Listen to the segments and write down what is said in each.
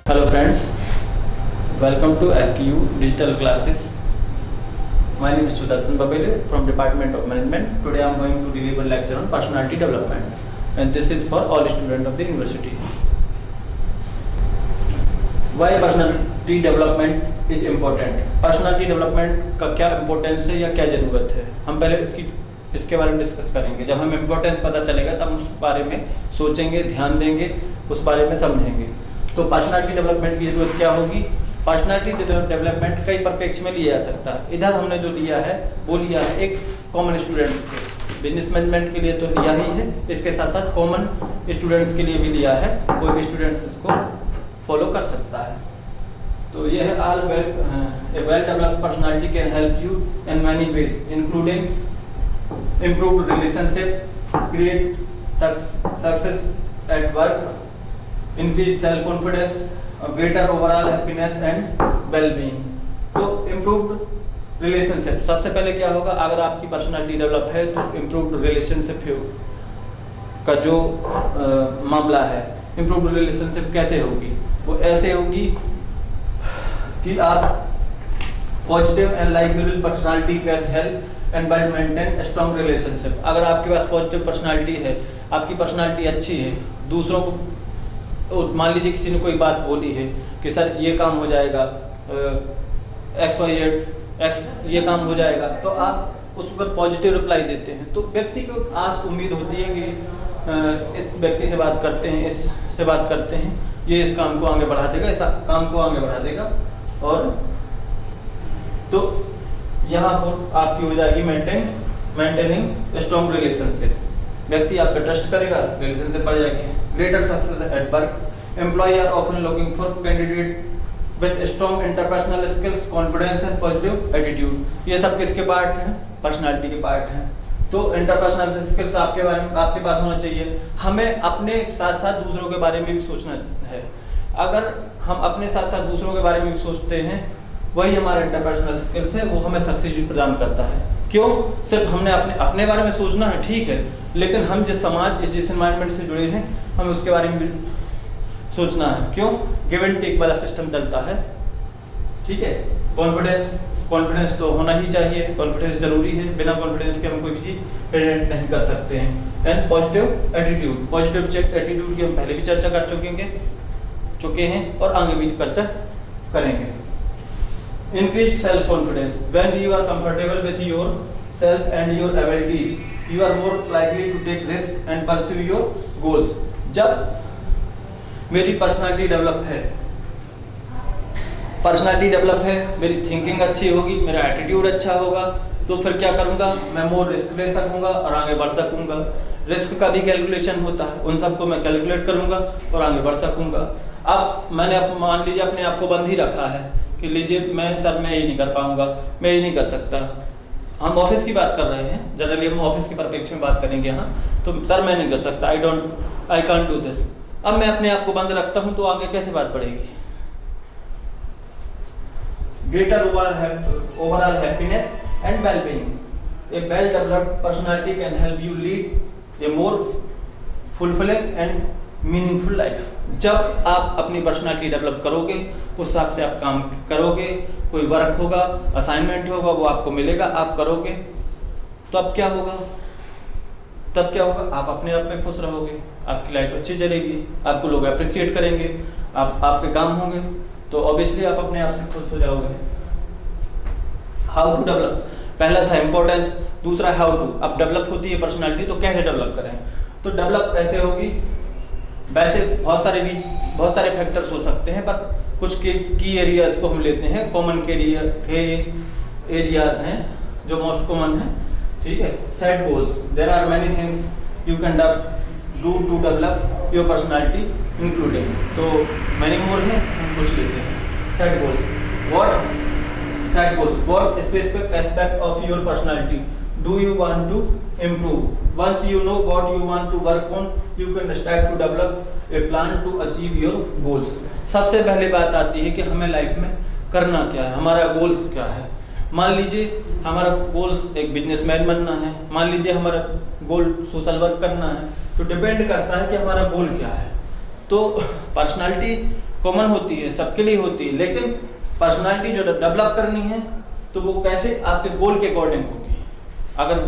Hello friends, welcome to SKU Digital Classes. My name is Sudarshan Babele from Department of Management. Today I am going to deliver lecture on personality development and this is for all students of the university. Why personality development is important? Personality development का क्या importance है या क्या ज़रूरत है, हम पहले इसके बारे में डिस्कस करेंगे. जब हमें इम्पोर्टेंस पता चलेगा तब उस बारे में सोचेंगे, ध्यान देंगे, उस बारे में समझेंगे. तो पर्सनालिटी डेवलपमेंट की जरूरत क्या होगी? पर्सनालिटी डेवलपमेंट कई परिप्रेक्ष्य में लिया जा सकता है. इधर हमने जो लिया है वो लिया है एक कॉमन स्टूडेंट्स के बिजनेस मैनेजमेंट के लिए तो लिया ही है, इसके साथ साथ कॉमन स्टूडेंट्स के लिए भी लिया है. कोई भी स्टूडेंट्स इसको फॉलो कर सकता है. तो ये है all well developed personality can help you in many ways including improved relationship, create success at work, increased self confidence, greater overall happiness and well being. तो improved relationship सबसे पहले क्या होगा? अगर आपकी पर्सनालिटी डेवलप है तो improved relationship का जो मामला है, improved relationship कैसे होगी? वो ऐसे होगी कि आप positive and likable personality can help and by maintain a strong relationship. अगर आपके पास positive personality है, आपकी पर्सनालिटी अच्छी है, दूसरों को मान लीजिए किसी ने कोई बात बोली है कि सर ये काम हो जाएगा, एक्स ये काम हो जाएगा, तो आप उस पर पॉजिटिव रिप्लाई देते हैं. तो व्यक्ति को आस उम्मीद होती है कि इस व्यक्ति से बात करते हैं, इससे बात करते हैं, ये इस काम को आगे बढ़ा देगा, इस काम को आगे बढ़ा देगा. और तो यहाँ पर आपकी हो जाएगी मेंटेनिंग स्ट्रॉन्ग रिलेशनशिप. व्यक्ति आप पे ट्रस्ट करेगा, रिलेशनशिप बढ़ जाएगी. Greater success at work, employ are often looking for candidate with strong interpersonal skills, confidence and positive attitude. ये सब किसके पार्ट हैं? पर्सनालिटी के पार्ट हैं. तो इंटरपर्सनल स्किल्स आपके बारे में आपके पास होना चाहिए. हमें अपने साथ साथ दूसरों के बारे में भी सोचना है. अगर हम अपने साथ साथ दूसरों के बारे में भी सोचते हैं, वही हमारा इंटरपर्सनल स्किल्स है, वो हमें सक्सेस भी प्रदान करता है. क्यों? सिर्फ हमने अपने बारे में सोचना है, ठीक है, लेकिन हम जिस समाज जिस एनवायरनमेंट से जुड़े हैं हमें उसके बारे में भी सोचना है. क्यों? गिव एंड टेक वाला सिस्टम चलता है, ठीक है. कॉन्फिडेंस तो होना ही चाहिए, कॉन्फिडेंस जरूरी है. बिना कॉन्फिडेंस के हम कोई चीज़ प्रेजेंट नहीं कर सकते हैं. And positive attitude, positive attitude की हम पहले भी चर्चा कर चुके हैं और आगे भी चर्चा करेंगे. Increased self confidence. When you are comfortable with yourself and your abilities, you are more likely to take risk and pursue your goals. जब मेरी पर्सनालिटी डेवलप है, मेरी थिंकिंग अच्छी होगी, मेरा एटीट्यूड अच्छा होगा, तो फिर क्या करूँगा? मैं मोर रिस्क ले सकूँगा और आगे बढ़ सकूँगा. रिस्क का भी कैलकुलेशन होता है, उन सबको मैं कैलकुलेट करूँगा और आगे बढ़ सकूँगा. अब मैंने मान लीजिए अपने आप को बंद ही रखा है कि लीजिए मैं ये नहीं कर पाऊंगा, मैं ये नहीं कर सकता. हम ऑफिस की बात कर रहे हैं, जनरली हम ऑफिस के परिप्रेक्ष्य में बात करेंगे. हाँ, तो सर मैं नहीं कर सकता, आई कांट डू दिस. अब मैं अपने आप को बंद रखता हूं तो आगे कैसे बात बढ़ेगी? Greater overall happiness and well being. A well developed personality can help you lead A more fulfilling and meaningful life. जब आप अपनी पर्सनालिटी डेवलप करोगे, उस हिसाब से आप काम करोगे, कोई वर्क होगा, असाइनमेंट होगा, वो आपको मिलेगा, आप करोगे, तो अब क्या होगा? तब क्या होगा? आप अपने आप में खुश रहोगे, आपकी लाइफ अच्छी चलेगी, आपको लोग अप्रिशिएट करेंगे, आपके काम होंगे, तो ऑब्वियसली आप अपने आप से खुश हो जाओगे. हाउ टू डेवलप, पहला था इम्पोर्टेंस, दूसरा हाउ टू. अब डेवलप होती है पर्सनालिटी, तो कैसे डेवलप करें? तो डेवलप ऐसे होगी, वैसे बहुत सारे फैक्टर्स हो सकते हैं, पर कुछ की एरियाज को हम लेते हैं. कॉमन के एरियाज हैं जो मोस्ट कॉमन हैं, ठीक है. Set goals. There are many things you can do to develop your personality including. तो मेनी मोर हैं, हम कुछ लेते हैं. Set goals. What specific aspect of your personality do you want to improve? Once you know what you want to work on, you can start to develop a plan to achieve your goals. सबसे पहले बात आती है कि हमें life में करना क्या है, हमारा गोल्स क्या है. मान लीजिए हमारा गोल्स एक बिजनेसमैन बनना है, मान लीजिए हमारा गोल सोशल वर्क करना है, तो डिपेंड करता है कि हमारा गोल क्या है. तो पर्सनालिटी कॉमन होती है, सबके लिए होती है, लेकिन पर्सनालिटी जो डेवलप करनी है तो वो कैसे आपके गोल के अकॉर्डिंग होगी। अगर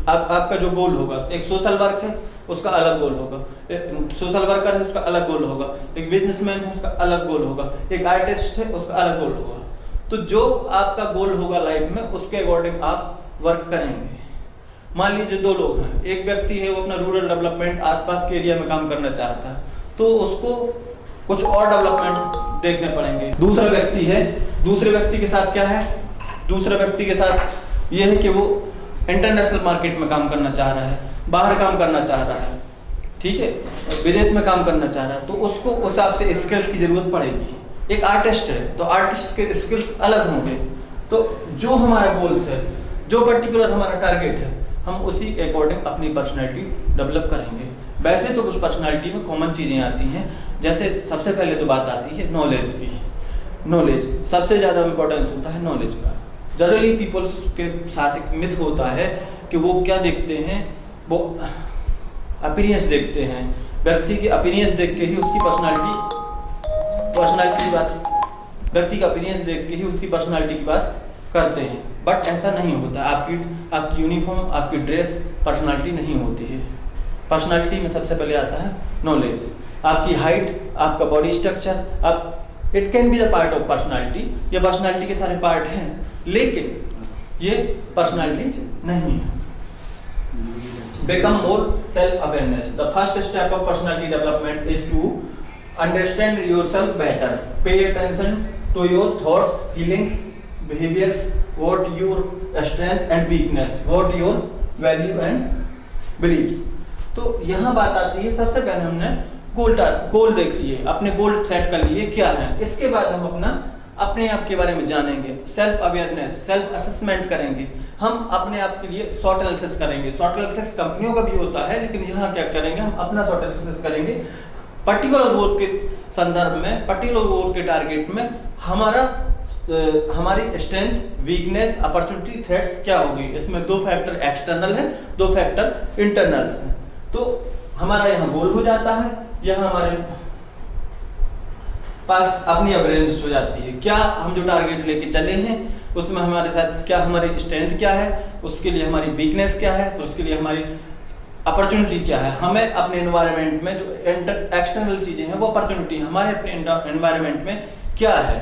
आपका जो गोल होगा, एक सोशल वर्क है उसका अलग गोल होगा, एक सोशल वर्कर है उसका अलग गोल होगा, एक बिजनेसमैन है उसका अलग गोल होगा, एक आर्टिस्ट है उसका अलग गोल होगा। तो जो आपका गोल होगा लाइफ में उसके अकॉर्डिंग आप वर्क करेंगे। मान लीजिए दो लोग हैं, एक व्यक्ति है वो अपना रूरल डेवलपमेंट आसपास के एरिया में काम करना चाहता है, तो उसको कुछ और डेवलपमेंट देखने पड़ेंगे। दूसरा व्यक्ति है, दूसरे व्यक्ति के साथ क्या है, दूसरे व्यक्ति के साथ ये है कि वो इंटरनेशनल मार्केट में काम करना चाह रहा है, बाहर काम करना चाह रहा है, ठीक है, विदेश में काम करना चाह रहा है, तो उसको उस हिसाब से स्किल्स की जरूरत पड़ेगी। एक आर्टिस्ट है तो आर्टिस्ट के स्किल्स अलग होंगे। तो जो हमारा गोल्स है, जो पर्टिकुलर हमारा टारगेट है, हम उसी के अकॉर्डिंग अपनी पर्सनैलिटी डेवलप करेंगे। वैसे तो कुछ पर्सनैलिटी में कॉमन चीज़ें आती हैं, जैसे सबसे पहले तो बात आती है नॉलेज की। नॉलेज सबसे ज़्यादा इंपॉर्टेंस होता है नॉलेज का। जनरली पीपल्स के साथ एक मिथ होता है कि वो क्या देखते हैं, वो अपीयरेंस देखते हैं, व्यक्ति की अपीयरेंस देख के ही उसकी पर्सनालिटी की बात, व्यक्ति का अपीयरेंस देख के ही उसकी पर्सनालिटी की बात करते हैं। बट ऐसा नहीं होता। आपकी यूनिफॉर्म, आपकी ड्रेस पर्सनालिटी नहीं होती है। पर्सनालिटी में सबसे पहले आता है नॉलेज, आपकी हाइट, आपका बॉडी स्ट्रक्चर, आप it can be the part of personality. ये पर्सनालिटी के सारे पार्ट हैं, लेकिन ये पर्सनालिटी नहीं है। Become more self-awareness. The first step of personality development is to understand yourself better. Pay attention to your thoughts, feelings, behaviors, what your strength and weakness, what your value and beliefs. तो यहाँ बात आती है, सबसे पहले हमने गोल देख लिए, अपने गोल सेट कर लिए क्या है। इसके बाद हम अपने आप के बारे में जानेंगे, सेल्फ अवेयरनेस, सेल्फ असेसमेंट करेंगे। हम अपने आप के लिए शॉर्ट एनालिसिस करेंगे। शॉर्ट एनालिसिस कंपनियों का भी होता है, लेकिन यहाँ क्या करेंगे, हम अपना शॉर्ट एनालिसिस करेंगे पर्टिकुलर गोल के संदर्भ में, पर्टिकुलर गोल के टारगेट में हमारी स्ट्रेंथ, वीकनेस, अपॉर्चुनिटी, थ्रेट्स क्या होगी। इसमें 2 फैक्टर एक्सटर्नल है, 2 फैक्टर इंटरनल्स हैं। तो हमारा यहाँ गोल हो जाता है, यहाँ हमारे पास अपनी अवेयरनेस हो जाती है, क्या हम जो टारगेट लेके चले हैं उसमें हमारे साथ क्या, हमारी स्ट्रेंथ क्या है, उसके लिए हमारी वीकनेस क्या है, तो उसके लिए हमारी अपॉर्चुनिटी क्या है। हमें अपने एनवायरनमेंट में जो एक्सटर्नल चीजें हैं वो अपॉर्चुनिटी है, हमारे अपने एनवायरनमेंट में क्या है,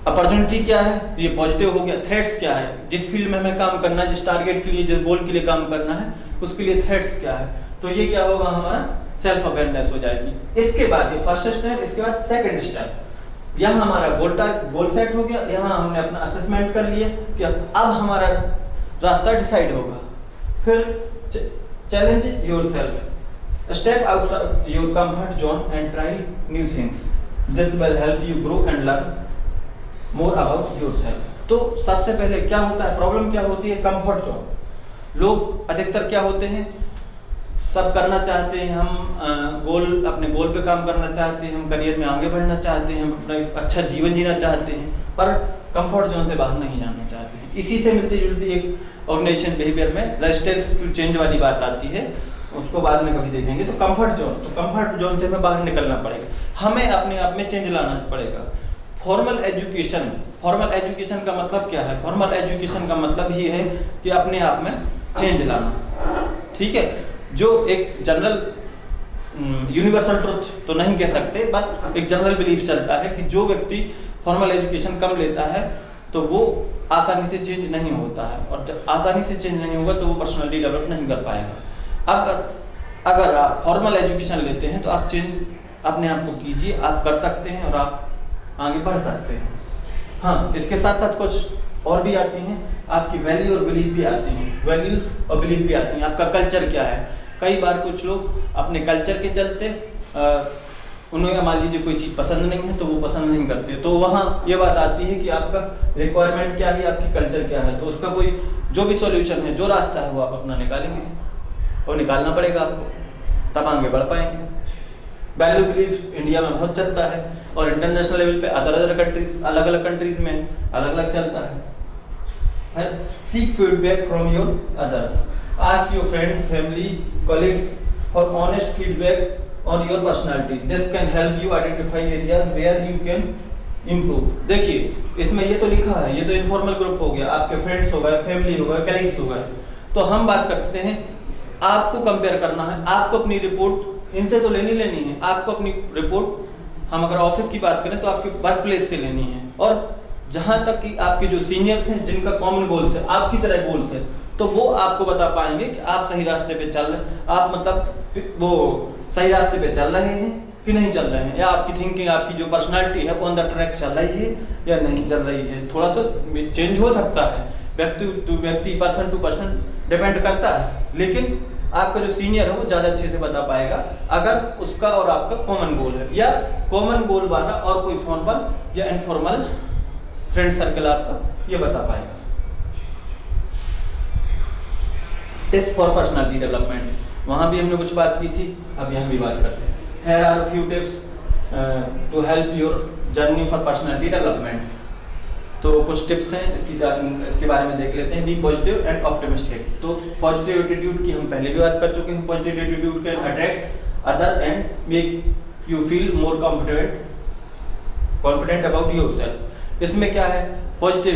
अपॉर्चुनिटी क्या है, ये पॉजिटिव हो गया। थ्रेट्स क्या है, जिस फील्ड में हमें काम करना है, जिस टारगेट के लिए, जिस गोल के लिए काम करना है, उसके लिए थ्रेट्स क्या है। तो ये क्या होगा, हमारा सेल्फ अवेयरनेस हो जाएगी। इसके बाद ये फर्स्ट स्टेप, इसके बाद सेकंड स्टेप, यहाँ हमारा गोल सेट हो गया, यहाँ हमने अपना असेसमेंट कर लिया कि अब हमारा रास्ता डिसाइड होगा। फिर challenge yourself, step outside your comfort zone and try new things, this will help you grow and learn more about yourself. तो सबसे पहले क्या होता है, प्रॉब्लम क्या होती है, कंफर्ट जोन। लोग अधिकतर क्या होते हैं, सब करना चाहते हैं, हम अपने गोल पे काम करना चाहते हैं, हम करियर में आगे बढ़ना चाहते हैं, हम अपना एक अच्छा जीवन जीना चाहते हैं, पर कंफर्ट जोन से बाहर नहीं जाना चाहते हैं। इसी से मिलती जुलती एक ऑर्गेनाइजेशन बिहेवियर में रेजिस्टेंस टू चेंज वाली बात आती है, उसको बाद में कभी देखेंगे। तो कंफर्ट जोन से हमें बाहर निकलना पड़ेगा, हमें अपने आप में चेंज लाना पड़ेगा। फॉर्मल एजुकेशन का मतलब क्या है, फॉर्मल एजुकेशन का मतलब ये है कि अपने आप में चेंज लाना, ठीक है। जो एक जनरल यूनिवर्सल ट्रुथ तो नहीं कह सकते, बट एक जनरल बिलीफ चलता है कि जो व्यक्ति फॉर्मल एजुकेशन कम लेता है तो वो आसानी से चेंज नहीं होता है, और जब आसानी से चेंज नहीं होगा तो वो पर्सनालिटी डेवलप नहीं कर पाएगा। अगर आप फॉर्मल एजुकेशन लेते हैं तो आप चेंज अपने आप को कीजिए, आप कर सकते हैं और आप आगे बढ़ सकते हैं। हाँ, इसके साथ साथ कुछ और भी आती हैं, आपकी वैल्यू और बिलीफ भी आती हैं, वैल्यूज और बिलीफ भी आती हैं। आपका कल्चर क्या है, कई बार कुछ लोग अपने कल्चर के चलते उन्हें मान लीजिए कोई चीज़ पसंद नहीं है तो वो पसंद नहीं करते, तो वहाँ ये बात आती है कि आपका रिक्वायरमेंट क्या है, आपकी कल्चर क्या है, तो उसका कोई जो भी सॉल्यूशन है, जो रास्ता है वो आप अपना निकालेंगे, और निकालना पड़ेगा आपको, तब आगे बढ़ पाएंगे। वैल्यू बिलीफ इंडिया में बहुत चलता है, और इंटरनेशनल लेवल पे अलग अलग कंट्रीज में अलग अलग चलता है। Seek feedback from your others, ask your friend, family, colleagues for honest feedback on your personality. This can help you identify areas where you can improve. देखिए इसमें ये तो लिखा है, ये तो इनफॉर्मल ग्रुप हो गया, आपके फ्रेंड्स हो गए, फैमिली हो गए, कलीग्स हो गए। तो हम बात करते हैं, आपको कंपेयर करना है, आपको अपनी रिपोर्ट इनसे तो लेनी है, आपको अपनी रिपोर्ट हम अगर ऑफिस की बात करें तो आपके वर्क प्लेस से लेनी है। और जहां तक कि आपके जो सीनियर्स हैं जिनका कॉमन गोल्स है, आपकी तरह गोल्स है, तो वो आपको बता पाएंगे कि आप सही रास्ते पे चल रहे, आप मतलब वो सही रास्ते पे चल रहे हैं कि नहीं चल रहे हैं, या आपकी थिंकिंग, आपकी जो पर्सनालिटी है ऑन द ट्रैक चल रही है या नहीं चल रही है। थोड़ा सा चेंज हो सकता है, व्यक्ति टू व्यक्ति, पर्सन टू पर्सन डिपेंड करता है, लेकिन आपका जो सीनियर है वो ज़्यादा अच्छे से बता पाएगा अगर उसका और आपका कॉमन गोल है, या कॉमन गोल वाला और कोई फॉर्मल या इनफॉर्मल फ्रेंड सर्कल आपका ये बता पाएगा। टिप्स फॉर पर्सनालिटी डेवलपमेंट, वहाँ भी हमने कुछ बात की थी, अब यहाँ भी बात करते हैं। Here are a few tips to help your journey for personality development. तो कुछ टिप्स हैं, इसके बारे में देख लेते हैं। Be positive and optimistic. तो पॉजिटिव एटीट्यूड की हम पहले भी बात कर चुके हैं। Positive attitude can attract other and make you feel more confident about yourself. इसमें क्या है, पॉजिटिव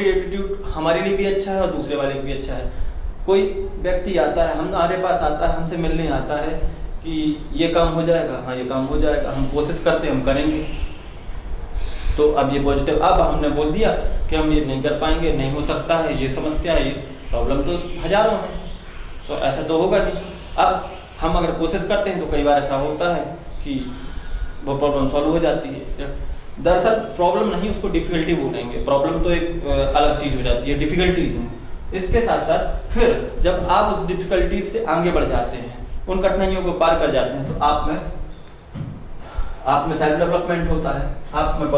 एटीट्यूड हमारे लिए भी अच्छा है और दूसरे वाले के भी अच्छा है। कोई व्यक्ति आता है, हमारे पास आता है, हमसे मिलने आता है कि ये काम हो जाएगा, हाँ ये काम हो जाएगा, हम कोशिश करते हैं, हम करेंगे। तो अब ये पॉजिटिव, अब हमने बोल दिया कि हम ये नहीं कर पाएंगे, नहीं हो सकता है, ये समस्या है, ये प्रॉब्लम तो हजारों हैं, तो ऐसा तो होगा नहीं। अब हम अगर कोशिश करते हैं तो कई बार ऐसा होता है कि वो प्रॉब्लम सॉल्व हो जाती है। दरअसल प्रॉब्लम नहीं, उसको डिफिकल्टी बोलेंगे, प्रॉब्लम तो एक अलग चीज़ हो जाती है, डिफिकल्टीज हैं। इसके साथ साथ फिर जब आप उस डिफिकल्टीज से आगे बढ़ जाते हैं, उन कठिनाइयों को पार कर जाते हैं, तो आप में सेल्फ डेवलपमेंट होता है, आप में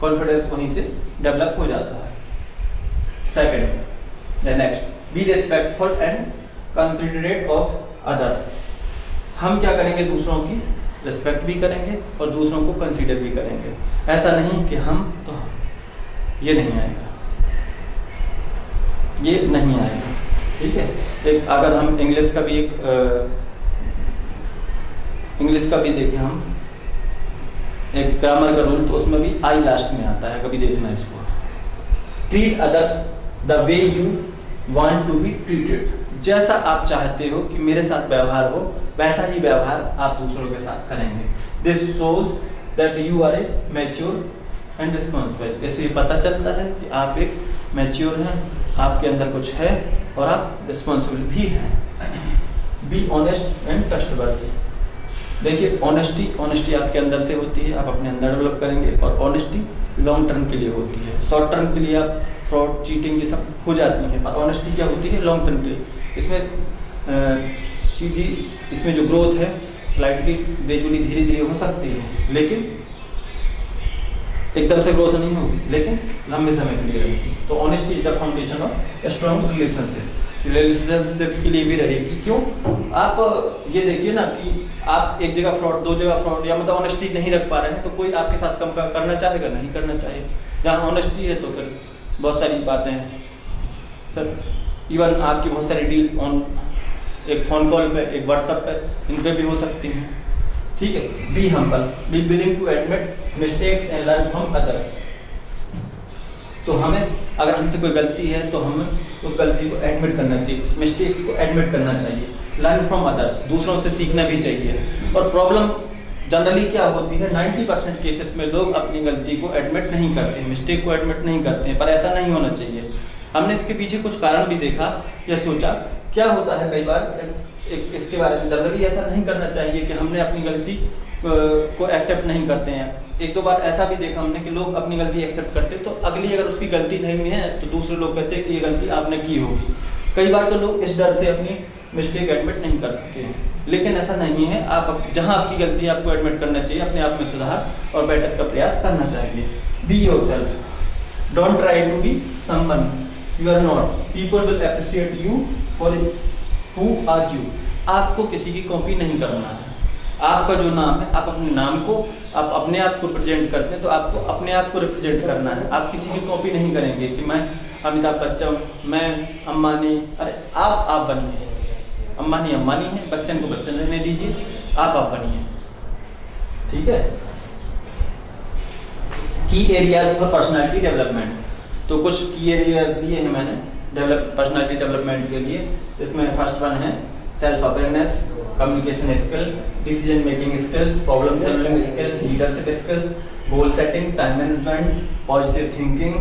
कॉन्फिडेंस वहीं से डेवलप हो जाता है। Second, next, be respectful and considerate of others. हम क्या करेंगे, दूसरों की रिस्पेक्ट भी करेंगे और दूसरों को कंसीडर भी करेंगे। ऐसा नहीं कि हम तो ये नहीं आएगा, ये नहीं आएगा, ठीक है। एक अगर हम इंग्लिश का भी देखें, हम एक ग्रामर का रूल, तो उसमें भी आई लास्ट में आता है, कभी देखना इसको। Treat others the way you want to be treated. जैसा आप चाहते हो कि मेरे साथ व्यवहार हो, वैसा ही व्यवहार आप दूसरों के साथ करेंगे। This shows that you are a mature and responsible. इससे पता चलता है कि आप एक मैच्योर हैं, आपके अंदर कुछ है और आप रिस्पॉन्सिबल भी हैं। B honest and trustworthy. देखिए ऑनेस्टी आपके अंदर से होती है, आप अपने अंदर डेवलप करेंगे, और ऑनेस्टी लॉन्ग टर्म के लिए होती है। शॉर्ट टर्म के लिए आप फ्रॉड, चीटिंग ये सब हो जाती हैं, पर ऑनेस्टी क्या होती है, लॉन्ग टर्म के लिए। इसमें सीधी, इसमें जो ग्रोथ है स्लाइटली ग्रेजुअली धीरे धीरे हो सकती है, लेकिन एकदम से ग्रोथ नहीं होगी, लेकिन लंबे समय के लिए रहेगी। तो honesty is the foundation of strong relationship के लिए भी रहेगी। क्यों, आप ये देखिए ना कि आप एक जगह फ्रॉड, दो जगह फ्रॉड, या मतलब ऑनेस्टी नहीं रख पा रहे हैं, तो कोई आपके साथ कम करना चाहेगा, नहीं करना चाहिए। जहाँ ऑनेस्टी है तो फिर बहुत सारी बातें हैं सर, इवन आपकी बहुत सारी डील ऑन एक फ़ोन कॉल पे, एक व्हाट्सएप पे, इन पे भी हो सकती हैं, ठीक है। Be humble, be willing to admit mistakes and learn from others. तो हमें अगर हमसे कोई गलती है तो हमें उस गलती को एडमिट करना चाहिए, मिस्टेक्स को एडमिट करना चाहिए। लर्न फ्रॉम अदर्स, दूसरों से सीखना भी चाहिए। और प्रॉब्लम जनरली क्या होती है, 90% केसेस में लोग अपनी गलती को एडमिट नहीं करते हैं, मिस्टेक को एडमिट नहीं करते हैं, पर ऐसा नहीं होना चाहिए। हमने इसके पीछे कुछ कारण भी देखा या सोचा। क्या होता है कई बार, इसके बारे में जनरली ऐसा नहीं करना चाहिए कि हमने अपनी गलती को एक्सेप्ट नहीं करते हैं। एक दो बार ऐसा भी देखा हमने कि लोग अपनी गलती एक्सेप्ट करते, तो अगली अगर उसकी गलती नहीं है तो दूसरे लोग कहते हैं कि ये गलती आपने की होगी। कई बार तो लोग इस डर से अपनी मिस्टेक एडमिट नहीं करते हैं, लेकिन ऐसा नहीं है। आप जहां आपकी गलती आपको एडमिट करना चाहिए, अपने आप में सुधार और बेटर का प्रयास करना चाहिए। Be yourself, don't try to be someone you are not, people will appreciate you for who are you. आपको किसी की कॉपी नहीं करना है। आपका जो नाम है, आप अपने नाम को, आप अपने आप को रिप्रेजेंट करते हैं, तो आपको अपने आप को रिप्रेजेंट करना है। आप किसी की कॉपी नहीं करेंगे कि मैं अमिताभ बच्चन, मैं अंबानी। अरे आप बनिए। अंबानी है, बच्चन को बच्चन रहने दीजिए, आप बनिए। ठीक है। की एरियाज फॉर पर्सनालिटी डेवलपमेंट, तो कुछ की एरियाज लिए हैं मैंने पर्सनालिटी डेवलपमेंट के लिए। इसमें फर्स्ट वन है self awareness, communication skill, decision making skills, problem solving skills, leadership skills, goal setting, time management, positive thinking,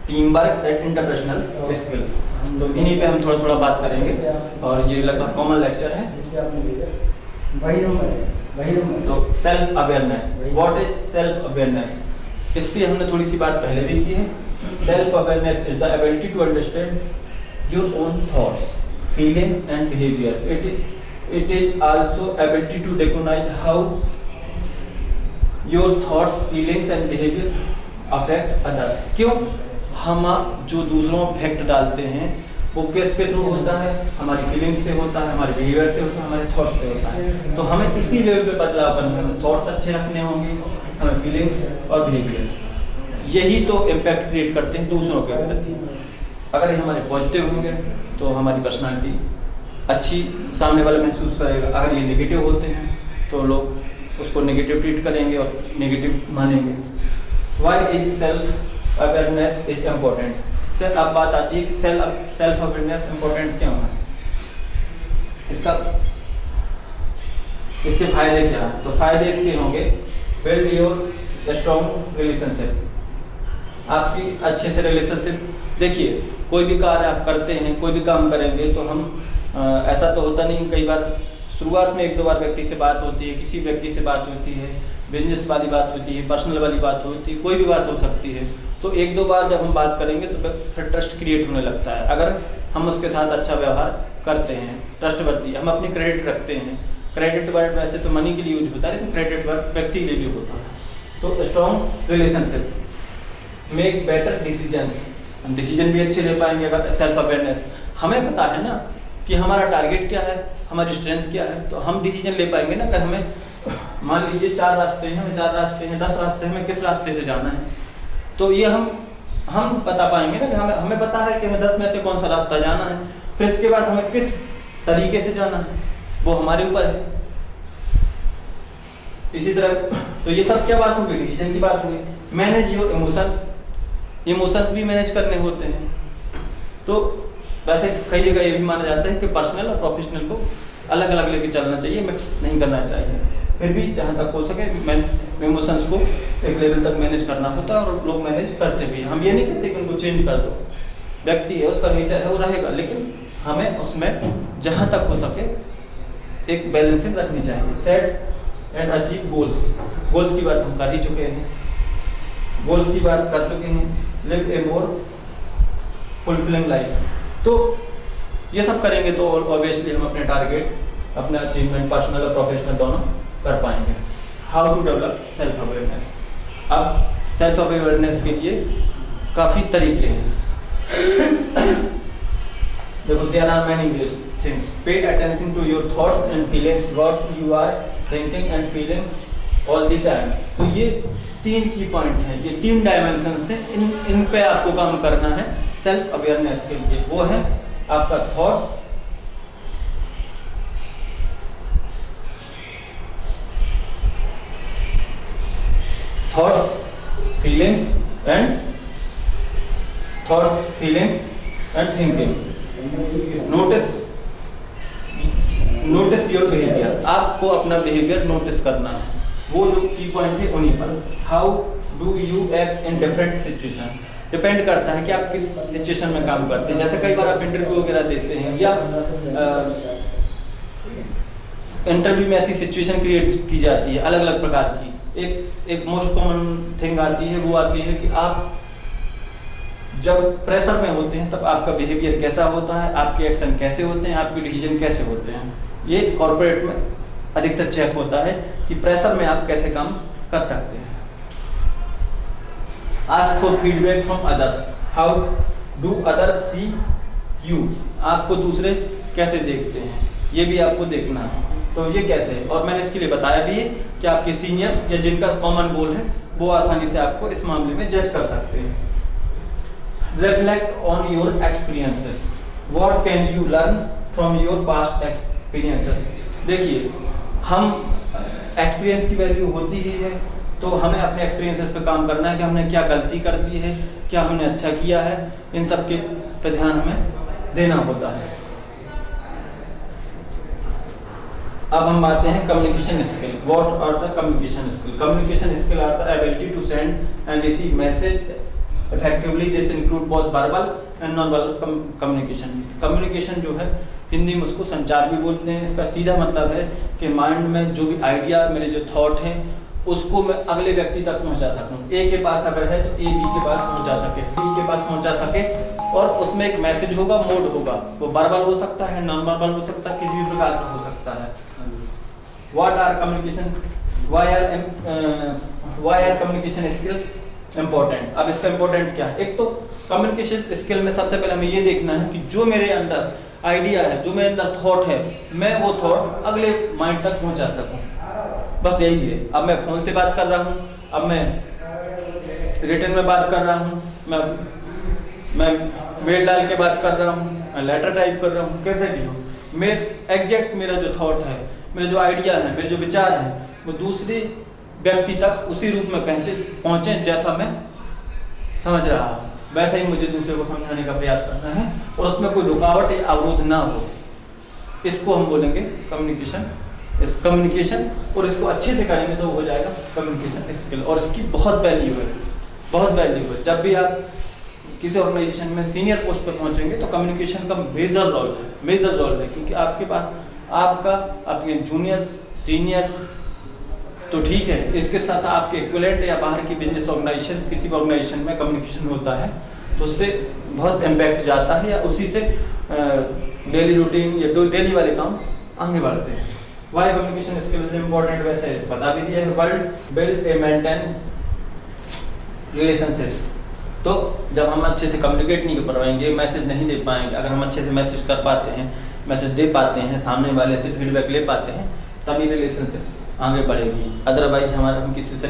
team work and interpersonal skills. तो इन्हीं पे हम थोड़ा थोड़ा बात करेंगे और ये लगभग कॉमन लेक्चर है। तो self awareness, what is self awareness, इस पे हमने थोड़ी सी बात पहले भी की है। Self awareness is the ability to understand your own thoughts, feelings and behaviour. It is also ability to recognize how your thoughts, feelings and behavior affect others। क्यों हम जो दूसरों में इफेक्ट डालते हैं वो किस पे थ्रू होता है, हमारी फीलिंग्स से होता है, हमारे बिहेवियर से होता है, हमारे थॉट्स से होता है। तो हमें इसी लेवल पे बदलाव करना है। थॉट्स अच्छे रखने होंगे, हमें फीलिंग्स और बिहेवियर, यही तो इम्पैक्ट क्रिएट करते हैं दूसरों के प्रति। अगर ये हमारे पॉजिटिव होंगे तो हमारी पर्सनालिटी अच्छी सामने वाला महसूस करेगा। अगर ये नेगेटिव होते हैं तो लोग उसको नेगेटिव ट्रीट करेंगे और नेगेटिव मानेंगे। Why is self awareness is important. अब बात आती है कि सेल्फ अवेयरनेस इम्पोर्टेंट क्यों है, इसके फायदे क्या हैं। तो फायदे इसके होंगे, बिल्ड योर स्ट्रॉन्ग रिलेशनशिप, आपकी अच्छे से रिलेशनशिप। देखिए कोई भी कार्य आप करते हैं, कोई भी काम करेंगे तो हम ऐसा तो होता नहीं, कई बार शुरुआत में एक दो बार व्यक्ति से बात होती है, किसी व्यक्ति से बात होती है, बिजनेस वाली बात होती है, पर्सनल वाली बात होती है, कोई भी बात हो सकती है। तो एक दो बार जब हम बात करेंगे तो फिर ट्रस्ट क्रिएट होने लगता है। अगर हम उसके साथ अच्छा व्यवहार करते हैं, ट्रस्ट बढ़ती है, हम अपनी क्रेडिट रखते हैं। क्रेडिट वर्ड वैसे तो मनी के लिए यूज होता है, लेकिन क्रेडिट वर्ड व्यक्ति के लिए भी होता है। तो strong relationship, make better decisions, हम डिसीजन भी अच्छे ले पाएंगे अगर सेल्फ अवेयरनेस। हमें पता है ना कि हमारा टारगेट क्या है, हमारी स्ट्रेंथ क्या है, तो हम डिसीजन ले पाएंगे ना कि हमें, मान लीजिए 4 रास्ते हैं, हमें 4 रास्ते हैं, 10 रास्ते हैं, हमें किस रास्ते से जाना है, तो ये हम बता पाएंगे ना कि हमें पता है कि हमें 10 में से कौन सा रास्ता जाना है। फिर इसके बाद हमें किस तरीके से जाना है वो हमारे ऊपर है। इसी तरह तो ये सब क्या बात होगी, डिसीजन की बात होगी। मैनेज योर इमोशंस भी मैनेज करने होते हैं। तो वैसे कई जगह ये भी माना जाता है कि पर्सनल और प्रोफेशनल को अलग अलग लेके चलना चाहिए, मिक्स नहीं करना चाहिए। फिर भी जहाँ तक हो सके इमोशंस को एक लेवल तक मैनेज करना होता है और लोग मैनेज करते भी हैं। हम ये नहीं कहते कि उनको चेंज कर दो, व्यक्ति है उसका नेचर है वो रहेगा, लेकिन हमें उसमें जहाँ तक हो सके एक बैलेंसिंग रखनी चाहिए। सेट एंड अचीव गोल्स की बात हम कर ही चुके हैं, गोल्स की बात कर चुके हैं। लिव ए मोर फुलफिलिंग लाइफ, तो ये सब करेंगे तो ऑब्वियसली हम अपने टारगेट, अपने अचीवमेंट पर्सनल और प्रोफेशनल दोनों कर पाएंगे। How to develop self awareness. अब सेल्फ अवेयरनेस के लिए काफ़ी तरीके हैं। देखो, there are many things. Pay attention to your thoughts and feelings, what you are thinking and feeling all the time. तो ये 3 की पॉइंट हैं, ये 3 डायमेंशन से इन पे आपको काम करना है सेल्फ अवेयरनेस के लिए। वो है आपका thoughts, feelings and thinking. Notice your behaviour, आपको अपना बिहेवियर नोटिस करना है। वो जो की पॉइंट है उन्हीं पर। How do you act in different situation, depend करता है कि आप किस सिचुएशन में काम करते हैं। जैसे कई बार आप इंटरव्यू वगैरह देते हैं या इंटरव्यू में ऐसी सिचुएशन क्रिएट की जाती है अलग अलग प्रकार की। एक मोस्ट कॉमन थिंग आती है, वो आती है कि आप जब प्रेशर में होते हैं तब आपका बिहेवियर कैसा होता है, आपके एक्शन कैसे होते हैं, आपके डिसीजन कैसे होते हैं। ये कॉर्पोरेट में अधिकतर चेक होता है कि प्रेशर में आप कैसे काम कर सकते हैं। Ask for feedback from others, how do other see you, आपको दूसरे कैसे देखते हैं ये भी आपको देखना है। तो ये कैसे, और मैंने इसके लिए बताया भी है कि आपके सीनियर्स या जिनका कॉमन गोल है वो आसानी से आपको इस मामले में जज कर सकते हैं। Reflect on your experiences, what can you learn from your past experiences. देखिए, हम एक्सपीरियंस की वैल्यू होती ही है, तो हमें अपने एक्सपीरियंसेस पे काम करना है कि हमने क्या गलती कर दी है, क्या हमने अच्छा किया है, इन सब के पे ध्यान हमें देना होता है। अब हम आते हैं communication skill. What are the communication skill? Communication skill are the ability to send and receive message effectively. This include both verbal and non verbal communication. Communication जो है हिंदी में उसको संचार भी बोलते हैं। इसका सीधा मतलब है कि माइंड में जो भी आइडिया, मेरे जो थॉट हैं, उसको मैं अगले व्यक्ति तक पहुंचा सकूं। ए के पास अगर है तो ए बी के पास पहुंचा सके, बी के पास पहुंचा सके, और उसमें एक मैसेज होगा, मोड होगा, वो वर्बल हो सकता है, नॉन वर्बल हो सकता है, किसी भी प्रकार का हो सकता है। What are communication, why are communication skills important? अब इसका इम्पोर्टेंट क्या है? एक तो कम्युनिकेशन स्किल में सबसे पहले हमें ये देखना है कि जो मेरे अंदर आइडिया है, जो मेरे अंदर थॉट है, मैं वो थॉट अगले माइंड तक पहुंचा सकूं। बस यही है। अब मैं फोन से बात कर रहा हूँ, अब मैं रिटर्न में बात कर रहा हूँ, मैं मेल डाल के बात कर रहा हूँ, मैं लेटर टाइप कर रहा हूँ, कैसे भी हो, एग्जैक्ट मेरा जो थॉट है, मेरे जो आइडिया है, मेरे जो विचार हैं, वो दूसरे व्यक्ति तक उसी रूप में पहुँचे जैसा मैं समझ रहा हूँ, वैसा ही मुझे दूसरे को समझाने का प्रयास करना है, और उसमें कोई रुकावट या अवरोध ना हो। इसको हम बोलेंगे कम्युनिकेशन। इस कम्युनिकेशन, और इसको अच्छे से करेंगे तो हो जाएगा कम्युनिकेशन स्किल, और इसकी बहुत वैल्यू है, बहुत वैल्यू है। जब भी आप किसी ऑर्गेनाइजेशन में सीनियर पोस्ट पर पहुंचेंगे तो कम्युनिकेशन का मेजर रोल है, क्योंकि आपके पास आपके जूनियर्स, सीनियर्स तो ठीक है, इसके साथ आपके इक्विवेलेंट या बाहर की बिजनेस ऑर्गेनाइजेशन, किसी भी ऑर्गेनाइजेशन में कम्युनिकेशन होता है तो उससे बहुत इम्पैक्ट जाता है, या उसी से डेली रूटीन या डेली वाले काम आगे बढ़ते हैं। Why communication skill is important, वैसे बता भी दिया है। World build a maintain relationships. तो जब हम अच्छे से कम्युनिकेट नहीं कर पाएंगे, मैसेज नहीं दे पाएंगे, अगर हम अच्छे से मैसेज कर पाते हैं, मैसेज दे पाते हैं, सामने वाले से फीडबैक ले पाते हैं, तभी रिलेशनशिप आगे बढ़ेगी। अदरवाइज हम किसी से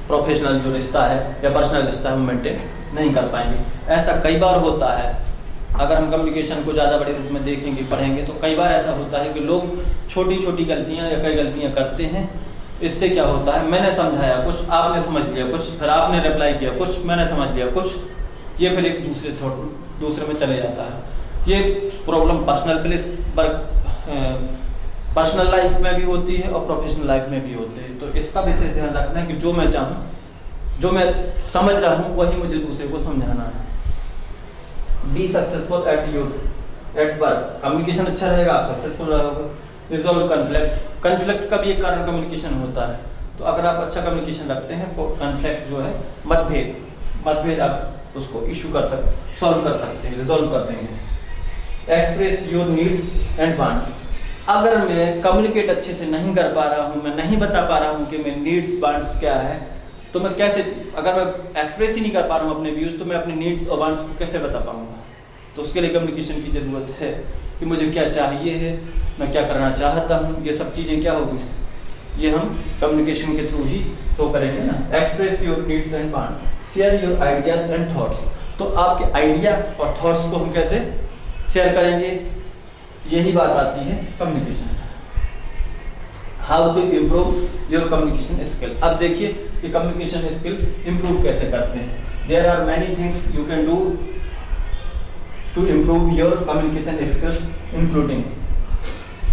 प्रोफेशनल जो रिश्ता है या पर्सनल रिश्ता है वो मेंटेन नहीं कर पाएंगे। ऐसा कई बार होता है, अगर हम कम्युनिकेशन को ज़्यादा बड़े रूप में देखेंगे, पढ़ेंगे, तो कई बार ऐसा होता है कि लोग छोटी छोटी गलतियाँ या कई गलतियाँ करते हैं। इससे क्या होता है, मैंने समझाया कुछ, आपने समझ लिया कुछ, फिर आपने रिप्लाई किया कुछ, मैंने समझ लिया कुछ, ये फिर एक दूसरे में चले जाता है। ये प्रॉब्लम पर्सनल लाइफ में भी होती है और प्रोफेशनल लाइफ में भी होते हैं। तो इसका विशेष ध्यान रखना है कि जो मैं चाहूँ, जो मैं समझ रहा हूँ, वही मुझे दूसरे को समझाना है। B successful at work. Communication अच्छा रहेगा, आप सक्सेसफुल रहोगे। रिजॉल्व कन्फ्लिक्ट का भी एक कारण कम्युनिकेशन होता है। तो अगर आप अच्छा कम्युनिकेशन रखते हैं तो कन्फ्लिक्ट जो है, मतभेद आप उसको इशू कर सकते, सॉल्व कर सकते हैं, रिजॉल्व कर देंगे। Express your needs and want. अगर मैं कम्युनिकेट अच्छे से नहीं कर पा रहा हूँ, मैं नहीं बता पा रहा हूँ कि मेरे नीड्स वांट्स क्या है, तो मैं कैसे, अगर मैं एक्सप्रेस ही नहीं कर पा रहा हूँ अपने व्यूज, तो मैं अपने नीड्स और वांट्स को कैसे बता पाऊंगा? तो उसके लिए कम्युनिकेशन की ज़रूरत है कि मुझे क्या चाहिए है, मैं क्या करना चाहता हूँ, ये सब चीज़ें क्या होगी, ये हम कम्युनिकेशन के थ्रू ही तो करेंगे ना। Express your needs and want, share your ideas and thoughts. तो आपके आइडिया और थॉट्स को हम कैसे शेयर करेंगे, यही बात आती है communication. How to improve your communication skill. अब देखिए कि कम्युनिकेशन स्किल इम्प्रूव कैसे करते हैं। There are many things you can do to improve your communication skills, including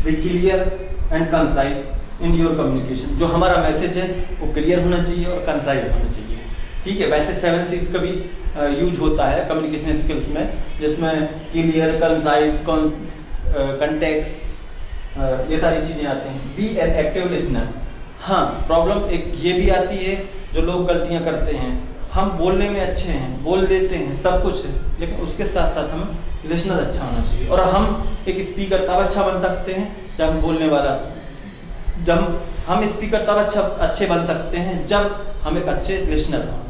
be clear and concise in your communication. जो हमारा मैसेज है वो क्लियर होना चाहिए और कंसाइज होना चाहिए। ठीक है, वैसे 7 C's का भी यूज होता है कम्युनिकेशन स्किल्स में, जिसमें क्लियर, कंसाइज, कंटेक्स्ट, ये सारी चीज़ें आती हैं। Be an active listener. हाँ, प्रॉब्लम एक ये भी आती है, जो लोग गलतियाँ करते हैं, हम बोलने में अच्छे हैं, बोल देते हैं, सब कुछ है, लेकिन उसके साथ साथ हमें लिसनर अच्छा होना चाहिए। और हम एक स्पीकर तब अच्छा बन सकते हैं जब हम बोलने वाला, जब हम स्पीकर तब अच्छे बन सकते हैं जब हम एक अच्छे लिसनर हों।